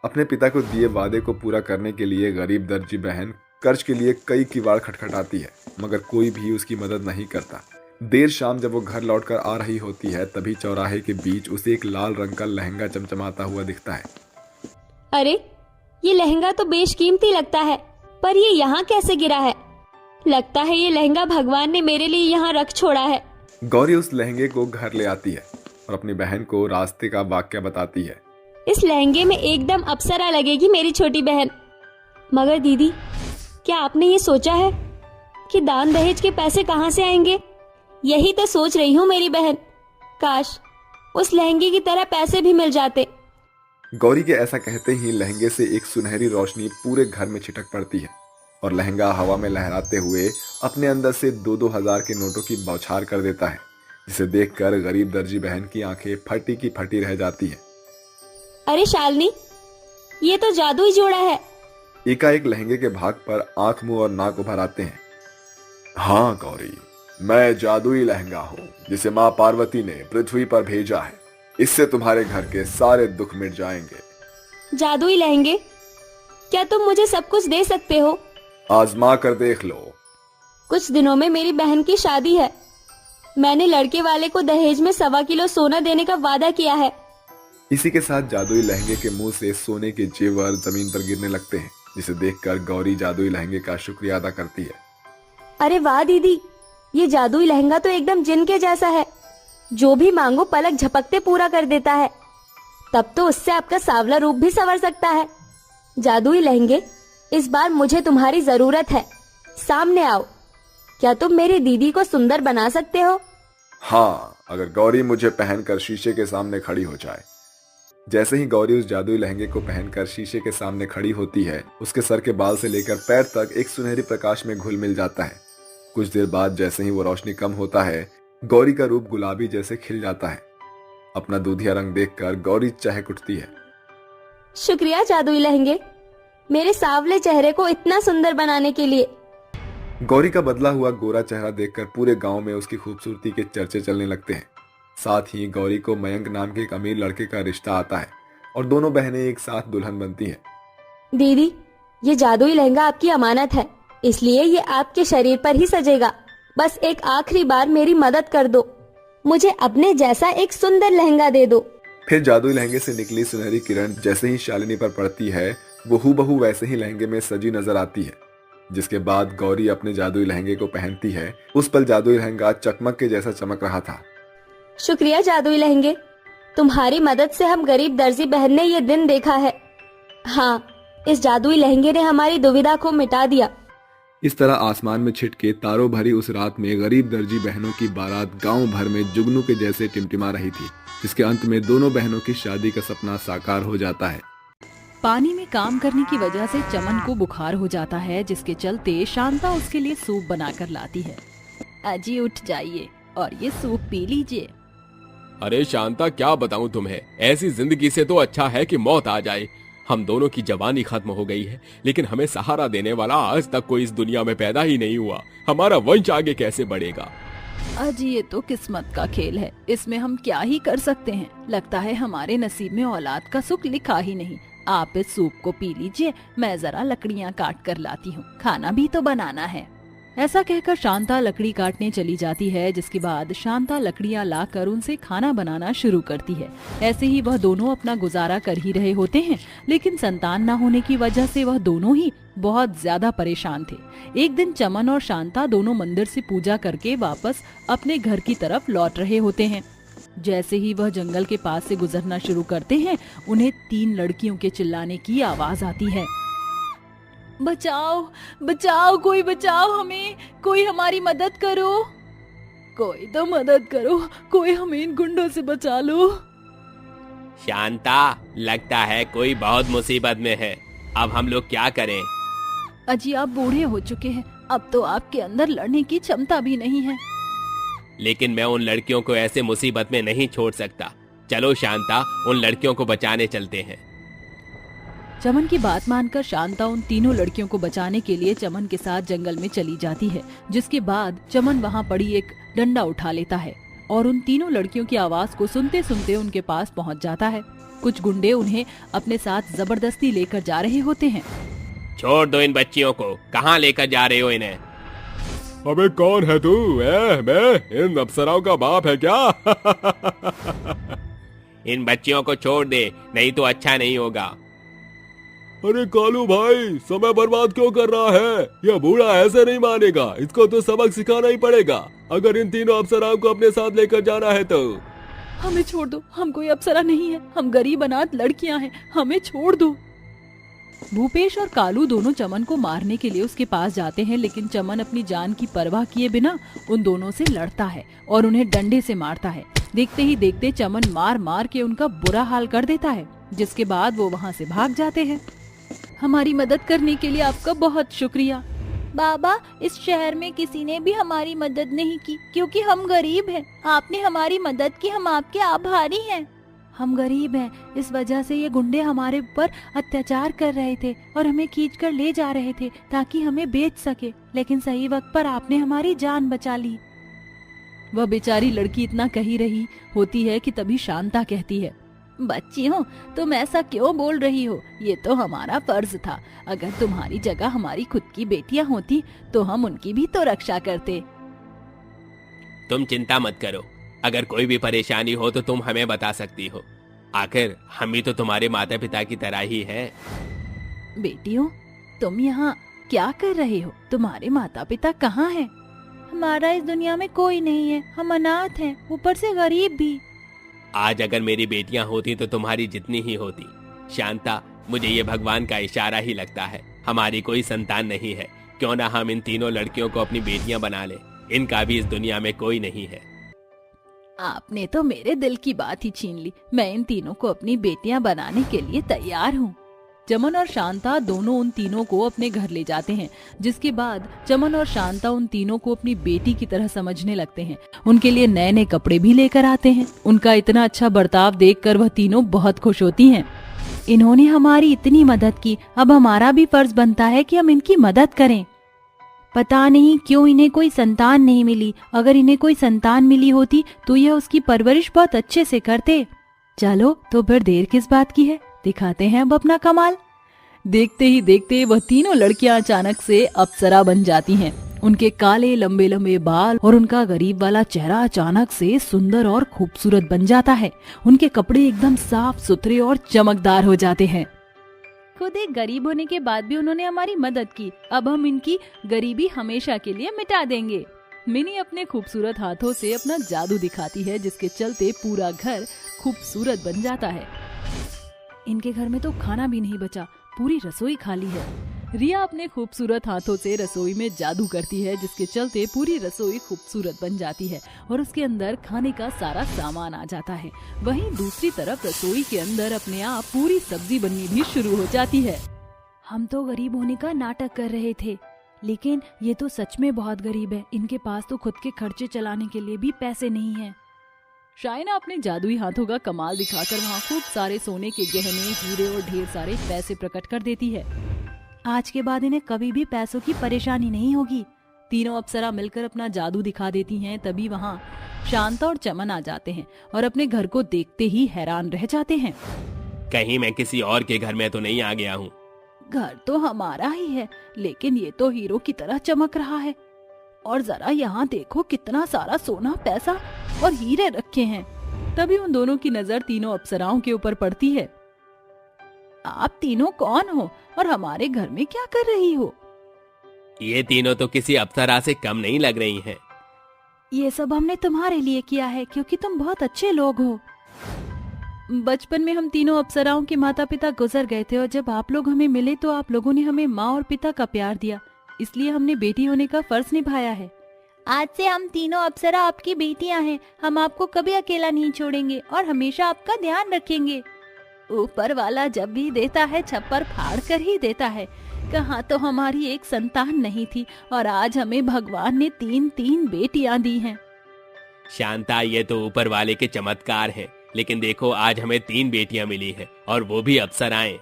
अपने पिता को दिए वादे को पूरा करने के लिए गरीब दर्जी बहन कर्ज के लिए कई किवाड़ खटखटाती है, मगर कोई भी उसकी मदद नहीं करता। देर शाम जब वो घर लौटकर आ रही होती है, तभी चौराहे के बीच उसे एक लाल रंग का लहंगा चमचमाता हुआ दिखता है। अरे ये लहंगा तो बेशकीमती लगता है, पर ये यहाँ कैसे गिरा है? लगता है ये लहंगा भगवान ने मेरे लिए यहाँ रख छोड़ा है। गौरी उस लहंगे को घर ले आती है और अपनी बहन को रास्ते का वाक्या बताती है। इस लहंगे में एकदम अप्सरा लगेगी मेरी छोटी बहन। मगर दीदी, क्या आपने ये सोचा है कि दान दहेज के पैसे कहाँ से आएंगे? यही तो सोच रही हूँ मेरी बहन। काश उस लहंगे की तरह पैसे भी मिल जाते। गौरी के ऐसा कहते ही लहंगे से एक सुनहरी रोशनी पूरे घर में छिटक पड़ती है और लहंगा हवा में लहराते हुए अपने अंदर से 2-2 हजार के नोटों की बौछार कर देता है, जिसे देखकर गरीब दर्जी बहन की आंखें फटी की फटी रह जाती हैं। अरे शालिनी, ये तो जादू ही जोड़ा है। एकाएक लहंगे के भाग पर आंख, मुंह और नाक उभर आते हैं। हाँ गौरी, मैं जादुई लहंगा हूँ जिसे माँ पार्वती ने पृथ्वी पर भेजा है। इससे तुम्हारे घर के सारे दुख मिट जाएंगे। जादुई लहंगे? क्या तुम मुझे सब कुछ दे सकते हो? आजमा कर देख लो। कुछ दिनों में मेरी बहन की शादी है। मैंने लड़के वाले को दहेज में 1.25 किलो सोना देने का वादा किया है। इसी के साथ जादुई लहंगे के मुंह से सोने के जेवर जमीन पर गिरने लगते हैं, जिसे देखकर गौरी जादुई लहंगे का शुक्रिया अदा करती है। अरे वाह दीदी, ये जादुई लहंगा तो एकदम जिन के जैसा है। जो भी मांगो पलक झपकते पूरा कर देता है। तब तो उससे आपका सांवला रूप भी संवर सकता है। जादुई लहंगे, इस बार मुझे तुम्हारी जरूरत है। सामने आओ, क्या तुम मेरी दीदी को सुंदर बना सकते हो? हाँ, अगर गौरी मुझे पहनकर शीशे के सामने खड़ी हो जाए। जैसे ही गौरी उस जादुई लहंगे को पहनकर शीशे के सामने खड़ी होती है, उसके सर के बाल से लेकर पैर तक एक सुनहरी प्रकाश में घुल मिल जाता है। कुछ देर बाद जैसे ही वो रोशनी कम होता है, गौरी का रूप गुलाबी जैसे खिल जाता है। अपना दूधिया रंग देखकर गौरी चहक उठती है। शुक्रिया जादुई लहंगे, मेरे सांवले चेहरे को इतना सुंदर बनाने के लिए। गौरी का बदला हुआ गोरा चेहरा देखकर पूरे गांव में उसकी खूबसूरती के चर्चे चलने लगते हैं। साथ ही गौरी को मयंक नाम के एक अमीर लड़के का रिश्ता आता है और दोनों बहनें एक साथ दुल्हन बनती हैं। दीदी, ये जादुई लहंगा आपकी अमानत है, इसलिए ये आपके शरीर पर ही सजेगा। बस एक आखिरी बार मेरी मदद कर दो, मुझे अपने जैसा एक सुंदर लहंगा दे दो। फिर जादुई लहंगे से निकली सुनहरी किरण जैसे ही शालिनी पर पड़ती है, वो हूबहू वैसे ही लहंगे में सजी नजर आती है। जिसके बाद गौरी अपने जादुई लहंगे को पहनती है। उस पल जादुई लहंगा चकमक के जैसा चमक रहा था। शुक्रिया जादुई लहंगे, तुम्हारी मदद से हम गरीब दर्जी बहन ने ये दिन देखा है। हाँ, इस जादुई लहंगे ने हमारी दुविधा को मिटा दिया। इस तरह आसमान में छिटके तारों भरी उस रात में गरीब दर्जी बहनों की बारात गांव भर में जुगनू के जैसे टिमटिमा रही थी, जिसके अंत में दोनों बहनों की शादी का सपना साकार हो जाता है। पानी में काम करने की वजह से चमन को बुखार हो जाता है, जिसके चलते शांता उसके लिए सूप बनाकर लाती है। अजी उठ जाइए और ये सूप पी लीजिए। अरे शांता, क्या बताऊं तुम्हें, ऐसी जिंदगी से तो अच्छा है कि मौत आ जाए। हम दोनों की जवानी खत्म हो गई है, लेकिन हमें सहारा देने वाला आज तक कोई इस दुनिया में पैदा ही नहीं हुआ। हमारा वंश आगे कैसे बढ़ेगा? अजी ये तो किस्मत का खेल है, इसमें हम क्या ही कर सकते हैं। लगता है हमारे नसीब में औलाद का सुख लिखा ही नहीं। आप इस सूप को पी लीजिए, मैं जरा लकड़ियाँ काट कर लाती हूँ, खाना भी तो बनाना है। ऐसा कहकर शांता लकड़ी काटने चली जाती है, जिसके बाद शांता लकड़ियाँ लाकर उनसे खाना बनाना शुरू करती है। ऐसे ही वह दोनों अपना गुजारा कर ही रहे होते हैं, लेकिन संतान न होने की वजह से वह दोनों ही बहुत ज्यादा परेशान थे। एक दिन चमन और शांता दोनों मंदिर से पूजा करके वापस अपने घर की तरफ लौट रहे होते हैं। जैसे ही वह जंगल के पास से गुजरना शुरू करते हैं, उन्हें 3 लड़कियों के चिल्लाने की आवाज आती है। बचाओ बचाओ, कोई बचाओ हमें, कोई हमारी मदद करो, कोई तो मदद करो, कोई हमें इन गुंडों से बचा लो। शांता, लगता है कोई बहुत मुसीबत में है। अब हम लोग क्या करें? अजी आप बूढ़े हो चुके हैं, अब तो आपके अंदर लड़ने की क्षमता भी नहीं है। लेकिन मैं उन लड़कियों को ऐसे मुसीबत में नहीं छोड़ सकता। चलो शांता, उन लड़कियों को बचाने चलते हैं। चमन की बात मानकर शांता उन तीनों लड़कियों को बचाने के लिए चमन के साथ जंगल में चली जाती है। जिसके बाद चमन वहाँ पड़ी एक डंडा उठा लेता है और उन तीनों लड़कियों की आवाज को सुनते सुनते उनके पास पहुँच जाता है। कुछ गुंडे उन्हें अपने साथ जबरदस्ती लेकर जा रहे होते हैं। छोड़ दो इन बच्चियों को, कहाँ लेकर जा रहे हो इन्हें? अबे कौन है तू? मैं इन अप्सराओं का बाप है क्या? इन बच्चियों को छोड़ दे, नहीं तो अच्छा नहीं होगा। अरे कालू भाई, समय बर्बाद क्यों कर रहा है? यह बूढ़ा ऐसे नहीं मानेगा, इसको तो सबक सिखाना ही पड़ेगा। अगर इन तीनों अप्सराओं को अपने साथ लेकर जाना है तो। हमें छोड़ दो, हम कोई अप्सरा नहीं है, हम गरीब अनाथ लड़कियां हैं, हमें छोड़ दो। भूपेश और कालू दोनों चमन को मारने के लिए उसके पास जाते हैं, लेकिन चमन अपनी जान की परवाह किए बिना उन दोनों से लड़ता है और उन्हें डंडे से मारता है। देखते ही देखते चमन मार मार के उनका बुरा हाल कर देता है, जिसके बाद वो वहाँ से भाग जाते हैं। हमारी मदद करने के लिए आपका बहुत शुक्रिया। बाबा, इस शहर में किसी ने भी हमारी मदद नहीं की, क्योंकि हम गरीब हैं। आपने हमारी मदद की, हम आपके आभारी हैं। हम गरीब हैं, इस वजह से ये गुंडे हमारे ऊपर अत्याचार कर रहे थे और हमें खींचकर ले जा रहे थे ताकि हमें बेच सके, लेकिन सही वक्त पर आपने हमारी जान बचा ली। वह बेचारी लड़की इतना कही रही होती है कि तभी शांता कहती है, बच्ची हो, तुम ऐसा क्यों बोल रही हो? ये तो हमारा फर्ज था। अगर तुम्हारी जगह हमारी खुद की बेटियां होती तो हम उनकी भी तो रक्षा करते। तुम चिंता मत करो, अगर कोई भी परेशानी हो तो तुम हमें बता सकती हो। आखिर हम भी तो तुम्हारे माता पिता की तरह ही हैं। बेटियों, तुम यहाँ क्या कर रहे हो? तुम्हारे माता पिता कहाँ हैं? हमारा इस दुनिया में कोई नहीं है, हम अनाथ हैं, ऊपर से गरीब भी। आज अगर मेरी बेटियां होती तो तुम्हारी जितनी ही होती। शांता, मुझे ये भगवान का इशारा ही लगता है। हमारी कोई संतान नहीं है, क्यों ना हम इन तीनों लड़कियों को अपनी बेटियां बना ले। इनका भी इस दुनिया में कोई नहीं है। आपने तो मेरे दिल की बात ही छीन ली। मैं इन तीनों को अपनी बेटियां बनाने के लिए तैयार हूँ। चमन और शांता दोनों उन तीनों को अपने घर ले जाते हैं, जिसके बाद चमन और शांता उन तीनों को अपनी बेटी की तरह समझने लगते हैं। उनके लिए नए नए कपड़े भी लेकर आते हैं। उनका इतना अच्छा बर्ताव देखकर वह तीनों बहुत खुश होती हैं। इन्होंने हमारी इतनी मदद की, अब हमारा भी फर्ज बनता है कि हम इनकी मदद करें। पता नहीं क्यों इन्हें कोई संतान नहीं मिली। अगर इन्हें कोई संतान मिली होती तो यह उसकी परवरिश बहुत अच्छे से करते। चलो तो फिर देर किस बात की है, दिखाते हैं अब अपना कमाल। देखते ही देखते वह तीनों लड़कियां अचानक से अप्सरा बन जाती हैं। उनके काले लंबे लंबे बाल और उनका गरीब वाला चेहरा अचानक से सुंदर और खूबसूरत बन जाता है। उनके कपड़े एकदम साफ सुथरे और चमकदार हो जाते हैं। खुद एक गरीब होने के बाद भी उन्होंने हमारी मदद की। अब हम इनकी गरीबी हमेशा के लिए मिटा देंगे। मिनी अपने खूबसूरत हाथों से अपना जादू दिखाती है, जिसके चलते पूरा घर खूबसूरत बन जाता है। इनके घर में तो खाना भी नहीं बचा, पूरी रसोई खाली है। रिया अपने खूबसूरत हाथों से रसोई में जादू करती है, जिसके चलते पूरी रसोई खूबसूरत बन जाती है और उसके अंदर खाने का सारा सामान आ जाता है। वहीं दूसरी तरफ रसोई के अंदर अपने आप पूरी सब्जी बननी भी शुरू हो जाती है। हम तो गरीब होने का नाटक कर रहे थे, लेकिन ये तो सच में बहुत गरीब है। इनके पास तो खुद के खर्चे चलाने के लिए भी पैसे नहीं है। शाइना अपने जादुई हाथों का कमाल दिखाकर वहाँ खूब सारे सोने के गहने, हीरे और ढेर सारे पैसे प्रकट कर देती है। आज के बाद इन्हें कभी भी पैसों की परेशानी नहीं होगी। तीनों अप्सरा मिलकर अपना जादू दिखा देती हैं। तभी वहाँ शांता और चमन आ जाते हैं और अपने घर को देखते ही हैरान रह जाते हैं। कहीं मैं किसी और के घर में तो नहीं आ गया हूँ? घर तो हमारा ही है, लेकिन ये तो हीरो की तरह चमक रहा है। और जरा यहाँ देखो, कितना सारा सोना, पैसा और हीरे रखे हैं। तभी उन दोनों की नजर तीनों अप्सराओं के ऊपर पड़ती है। आप तीनों कौन हो और हमारे घर में क्या कर रही हो? ये तीनों तो किसी अप्सरा से कम नहीं लग रही हैं। ये सब हमने तुम्हारे लिए किया है, क्योंकि तुम बहुत अच्छे लोग हो। बचपन में हम तीनों अप्सराओं के माता पिता गुजर गए थे और जब आप लोग हमें मिले तो आप लोगों ने हमें माँ और पिता का प्यार दिया, इसलिए हमने बेटी होने का फर्ज निभाया है। आज से हम तीनों अप्सरा आपकी बेटियां हैं। हम आपको कभी अकेला नहीं छोड़ेंगे और हमेशा आपका ध्यान रखेंगे। ऊपर वाला जब भी देता है छप्पर फाड़ कर ही देता है। कहाँ तो हमारी एक संतान नहीं थी और आज हमें भगवान ने 3 बेटियां दी हैं। शांता, ये तो ऊपर वाले के चमत्कार हैं, लेकिन देखो आज हमें 3 बेटियां मिली है और वो भी अप्सराएं।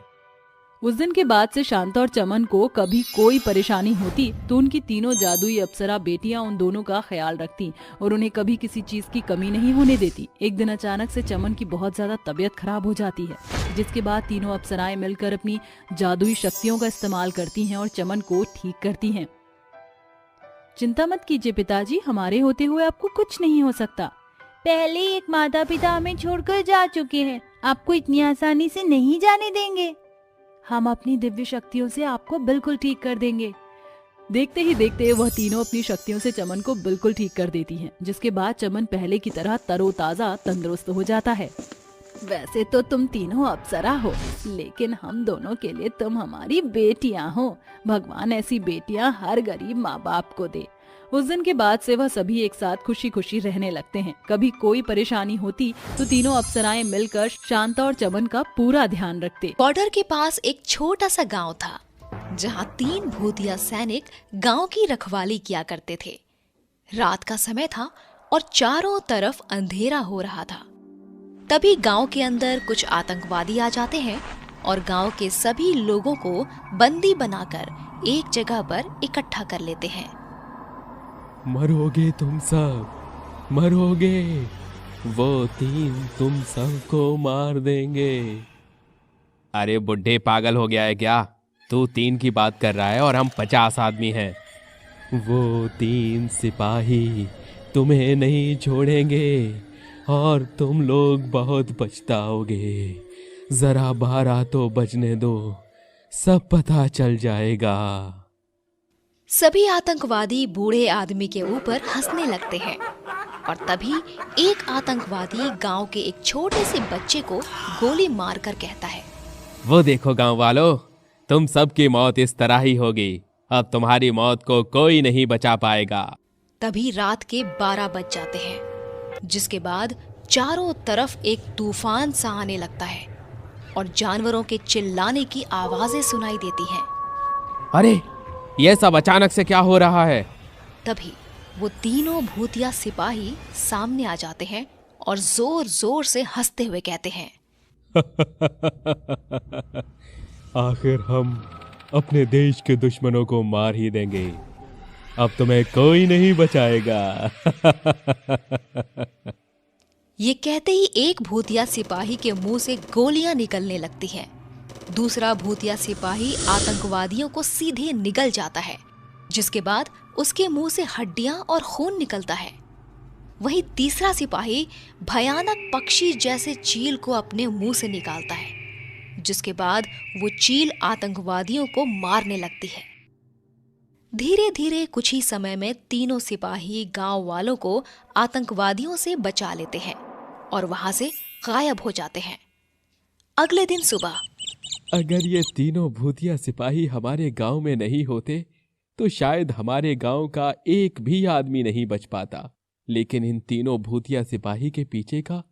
उस दिन के बाद से शांता और चमन को कभी कोई परेशानी होती तो उनकी तीनों जादुई अप्सरा बेटियां उन दोनों का ख्याल रखती और उन्हें कभी किसी चीज की कमी नहीं होने देती। एक दिन अचानक से चमन की बहुत ज्यादा तबीयत खराब हो जाती है, जिसके बाद तीनों अप्सराएं मिलकर अपनी जादुई शक्तियों का इस्तेमाल करती हैं और चमन को ठीक करती हैं। चिंता मत कीजिए पिताजी, हमारे होते हुए आपको कुछ नहीं हो सकता। पहले एक माता पिता हमें छोड़कर जा चुके हैं, आपको इतनी आसानी से नहीं जाने देंगे। हम अपनी दिव्य शक्तियों से आपको बिल्कुल ठीक कर देंगे। देखते ही देखते वह तीनों अपनी शक्तियों से चमन को बिल्कुल ठीक कर देती हैं, जिसके बाद चमन पहले की तरह तरोताजा तंदुरुस्त हो जाता है। वैसे तो तुम तीनों अप्सरा हो, लेकिन हम दोनों के लिए तुम हमारी बेटियां हो। भगवान ऐसी बेटियां हर गरीब माँ बाप को दे। उस दिन के बाद से वह सभी एक साथ खुशी खुशी रहने लगते हैं। कभी कोई परेशानी होती तो तीनों अप्सराएं मिलकर शांता और चमन का पूरा ध्यान रखते। बॉर्डर के पास एक छोटा सा गांव था, जहां 3 भूतिया सैनिक गांव की रखवाली किया करते थे। रात का समय था और चारों तरफ अंधेरा हो रहा था। तभी गांव के अंदर कुछ आतंकवादी आ जाते हैं और गांव के सभी लोगों को बंदी बनाकर एक जगह पर इकट्ठा कर लेते हैं। मरोगे तुम सब, मरोगे। वो 3 तुम सबको मार देंगे। अरे बुड्ढे, पागल हो गया है क्या? तू 3 की बात कर रहा है और हम 50 आदमी हैं। वो 3 सिपाही तुम्हें नहीं छोड़ेंगे और तुम लोग बहुत पछताओगे। जरा बाहर आ तो बचने दो, सब पता चल जाएगा। सभी आतंकवादी बूढ़े आदमी के ऊपर हंसने लगते हैं और तभी एक आतंकवादी गांव के एक छोटे से बच्चे को गोली मारकर कहता है, वो देखो गांव वालों, तुम सबकी मौत इस तरह ही होगी। अब तुम्हारी मौत को कोई नहीं बचा पाएगा। तभी रात के 12 बज जाते हैं, जिसके बाद चारों तरफ एक तूफान सा आने लगता है और जानवरों के चिल्लाने की आवाजें सुनाई देती हैं। अरे ये सब अचानक से क्या हो रहा है? तभी वो तीनों भूतिया सिपाही सामने आ जाते हैं और जोर जोर से हंसते हुए कहते हैं, आखिर हम अपने देश के दुश्मनों को मार ही देंगे। अब तुम्हें कोई नहीं बचाएगा। ये कहते ही एक भूतिया सिपाही के मुंह से गोलियां निकलने लगती हैं। दूसरा भूतिया सिपाही आतंकवादियों को सीधे निगल जाता है, जिसके बाद उसके मुंह से हड्डियां और खून निकलता है। वहीं तीसरा सिपाही भयानक पक्षी जैसे चील को अपने मुंह से निकालता है, जिसके बाद वो चील आतंकवादियों को मारने लगती है। धीरे धीरे कुछ ही समय में तीनों सिपाही गांव वालों को आतंकवादियों से बचा लेते हैं और वहां से गायब हो जाते हैं। अगले दिन सुबह अगर ये तीनों भूतिया सिपाही हमारे गांव में नहीं होते तो शायद हमारे गांव का एक भी आदमी नहीं बच पाता। लेकिन इन तीनों भूतिया सिपाही के पीछे का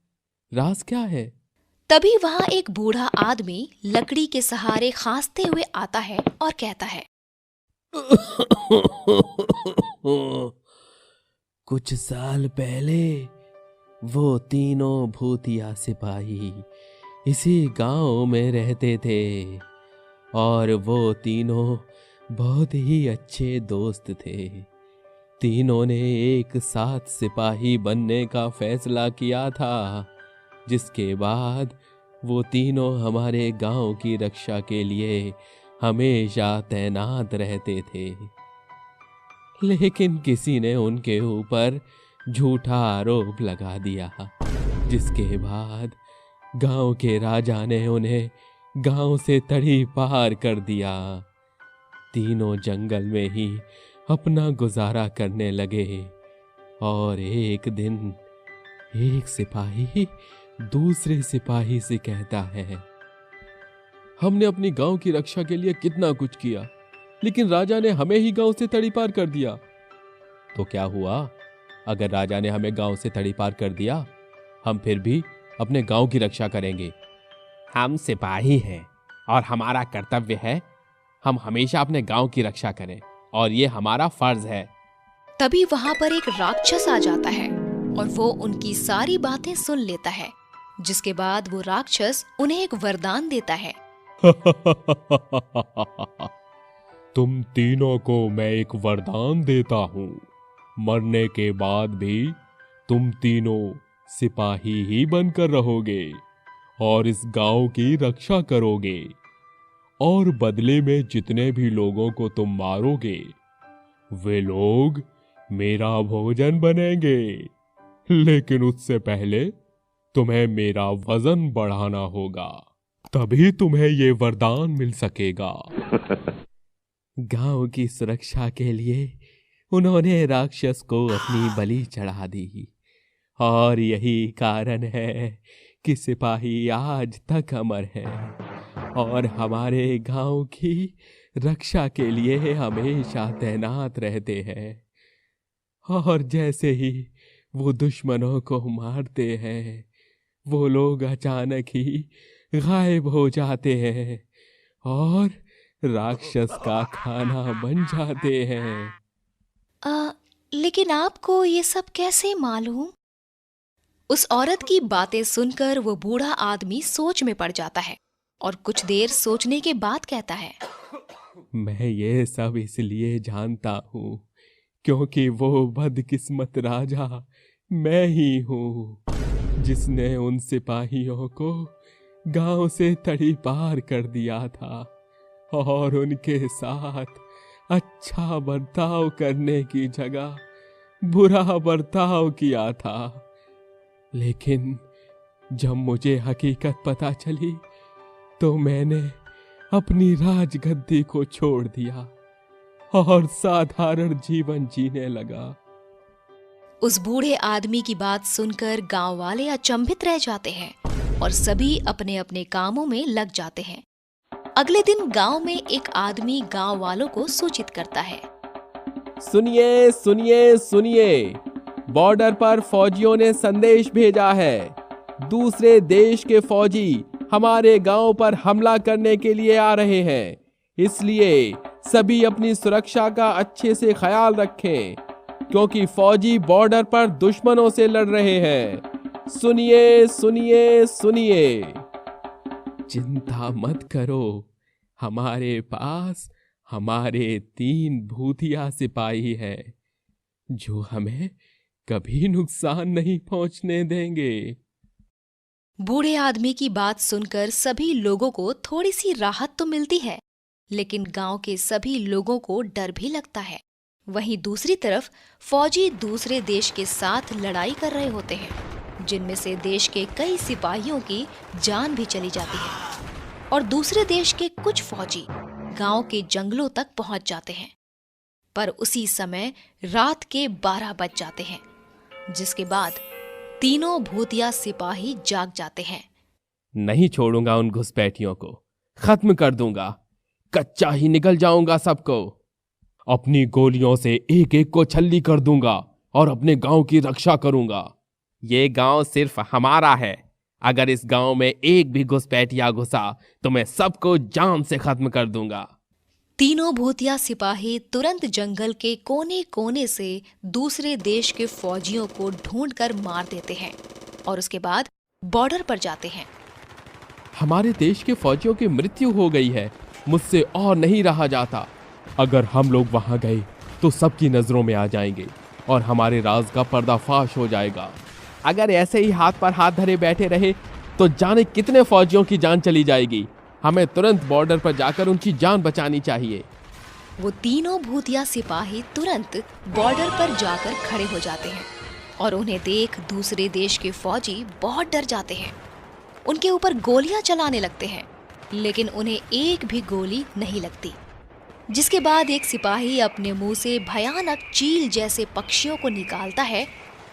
राज क्या है? तभी वहां एक बूढ़ा आदमी लकड़ी के सहारे खांसते हुए आता है और कहता है, कुछ साल पहले वो तीनों भूतिया सिपाही इसी गांव में रहते थे और वो तीनों बहुत ही अच्छे दोस्त थे। तीनों ने एक साथ सिपाही बनने का फैसला किया था, जिसके बाद वो तीनों हमारे गांव की रक्षा के लिए हमेशा तैनात रहते थे। लेकिन किसी ने उनके ऊपर झूठा आरोप लगा दिया, जिसके बाद गांव के राजा ने उन्हें गांव से तड़ी पार कर दिया। तीनों जंगल में ही अपना गुजारा करने लगे और एक दिन एक सिपाही दूसरे सिपाही से कहता है, हमने अपनी गांव की रक्षा के लिए कितना कुछ किया, लेकिन राजा ने हमें ही गांव से तड़ी पार कर दिया। तो क्या हुआ अगर राजा ने हमें गांव से तड़ी पार कर दिया? हम फिर भी अपने गांव की रक्षा करेंगे। हम सिपाही हैं और हमारा कर्तव्य है हम हमेशा अपने गांव की रक्षा करें और ये हमारा फर्ज है। तभी वहां पर एक राक्षस आ जाता है और वो उनकी सारी बातें सुन लेता है, जिसके बाद वो राक्षस उन्हें एक वरदान देता है। तुम तीनों को मैं एक वरदान देता हूँ, मरने के बाद भी तुम तीनों सिपाही ही बनकर रहोगे और इस गांव की रक्षा करोगे और बदले में जितने भी लोगों को तुम मारोगे वे लोग मेरा भोजन बनेंगे। लेकिन उससे पहले तुम्हें मेरा वजन बढ़ाना होगा, तभी तुम्हें ये वरदान मिल सकेगा। गांव की सुरक्षा के लिए उन्होंने राक्षस को अपनी बलि चढ़ा दी और यही कारण है कि सिपाही आज तक अमर हैं और हमारे गांव की रक्षा के लिए हमेशा तैनात रहते हैं। और जैसे ही वो दुश्मनों को मारते हैं वो लोग अचानक ही गायब हो जाते हैं और राक्षस का खाना बन जाते हैं। लेकिन आपको ये सब कैसे मालूम? उस औरत की बातें सुनकर वो बूढ़ा आदमी सोच में पड़ जाता है और कुछ देर सोचने के बाद कहता है, मैं ये सब इसलिए जानता हूँ क्योंकि वो बदकिस्मत राजा मैं ही हूँ जिसने उन सिपाहियों को गांव से तड़ी पार कर दिया था और उनके साथ अच्छा बर्ताव करने की जगह बुरा बर्ताव किया था। लेकिन जब मुझे हकीकत पता चली तो मैंने अपनी राजगद्दी को छोड़ दिया और साधारण जीवन जीने लगा। उस बूढ़े आदमी की बात सुनकर गांव वाले अचंभित रह जाते हैं और सभी अपने अपने कामों में लग जाते हैं। अगले दिन गांव में एक आदमी गांव वालों को सूचित करता है। सुनिए सुनिए सुनिए, बॉर्डर पर फौजियों ने संदेश भेजा है। दूसरे देश के फौजी हमारे गांव पर हमला करने के लिए आ रहे हैं, इसलिए सभी अपनी सुरक्षा का अच्छे से ख्याल रखें, क्योंकि फौजी बॉर्डर पर दुश्मनों से लड़ रहे हैं। सुनिए सुनिए सुनिए। चिंता मत करो, हमारे पास हमारे 3 भूतिया सिपाही हैं, जो हमें कभी नुकसान नहीं पहुंचने देंगे। बूढ़े आदमी की बात सुनकर सभी लोगों को थोड़ी सी राहत तो मिलती है, लेकिन गांव के सभी लोगों को डर भी लगता है। वहीं दूसरी तरफ फौजी दूसरे देश के साथ लड़ाई कर रहे होते हैं, जिनमें से देश के कई सिपाहियों की जान भी चली जाती है और दूसरे देश के कुछ फौजी गांव के जंगलों तक पहुंच जाते हैं। पर उसी समय रात के 12 बज जाते हैं, जिसके बाद तीनों भूतिया सिपाही जाग जाते हैं। नहीं छोड़ूंगा उन घुसपैठियों को, खत्म कर दूंगा, कच्चा ही निकल जाऊंगा सबको। अपनी गोलियों से एक एक को छल्ली कर दूंगा और अपने गांव की रक्षा करूंगा। ये गांव सिर्फ हमारा है, अगर इस गांव में एक भी घुसपैठिया घुसा तो मैं सबको जान से खत्म कर दूंगा। तीनों भूतिया सिपाही तुरंत जंगल के कोने कोने से दूसरे देश के फौजियों को ढूंढकर मार देते हैं और उसके बाद बॉर्डर पर जाते हैं। हमारे देश के फौजियों की मृत्यु हो गई है, मुझसे और नहीं रहा जाता। अगर हम लोग वहां गए तो सबकी नजरों में आ जाएंगे और हमारे राज का पर्दाफाश हो जाएगा। अगर ऐसे ही हाथ पर हाथ धरे बैठे रहे तो जाने कितने फौजियों की जान चली जाएगी। हमें तुरंत बॉर्डर पर जाकर उनकी जान बचानी चाहिए। वो तीनों भूतिया सिपाही तुरंत बॉर्डर पर जाकर खड़े हो जाते हैं और उन्हें देख दूसरे देश के फौजी बहुत डर जाते हैं। उनके ऊपर गोलियां चलाने लगते हैं, लेकिन उन्हें एक भी गोली नहीं लगती। जिसके बाद एक सिपाही अपने मुंह से भयानक चील जैसे पक्षियों को निकालता है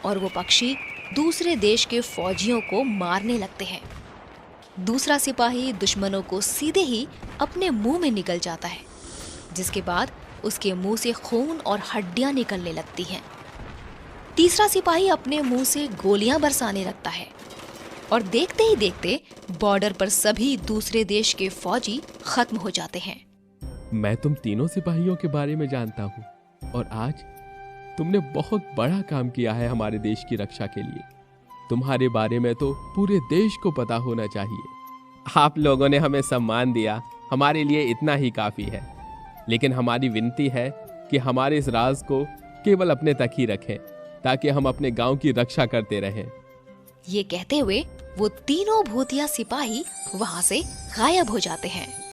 और वो पक्षी दूसरे देश के फौजियों को मारने लगते हैं। दूसरा सिपाही दुश्मनों को सीधे ही अपने मुंह में निकल जाता है, जिसके बाद उसके मुंह से खून और हड्डियां निकलने लगती हैं। तीसरा सिपाही अपने मुंह से गोलियां बरसाने लगता है और देखते ही देखते बॉर्डर पर सभी दूसरे देश के फौजी खत्म हो जाते हैं। मैं तुम तीनों सिपाहियों के बारे में जानता हूँ और आज तुमने बहुत बड़ा काम किया है हमारे देश की रक्षा के लिए। तुम्हारे बारे में तो पूरे देश को पता होना चाहिए। आप लोगों ने हमें सम्मान दिया, हमारे लिए इतना ही काफी है। लेकिन हमारी विनती है कि हमारे इस राज को केवल अपने तक ही रखें, ताकि हम अपने गांव की रक्षा करते रहें। ये कहते हुए वो तीनों भूतिया सिपाही वहां से गायब हो जाते हैं।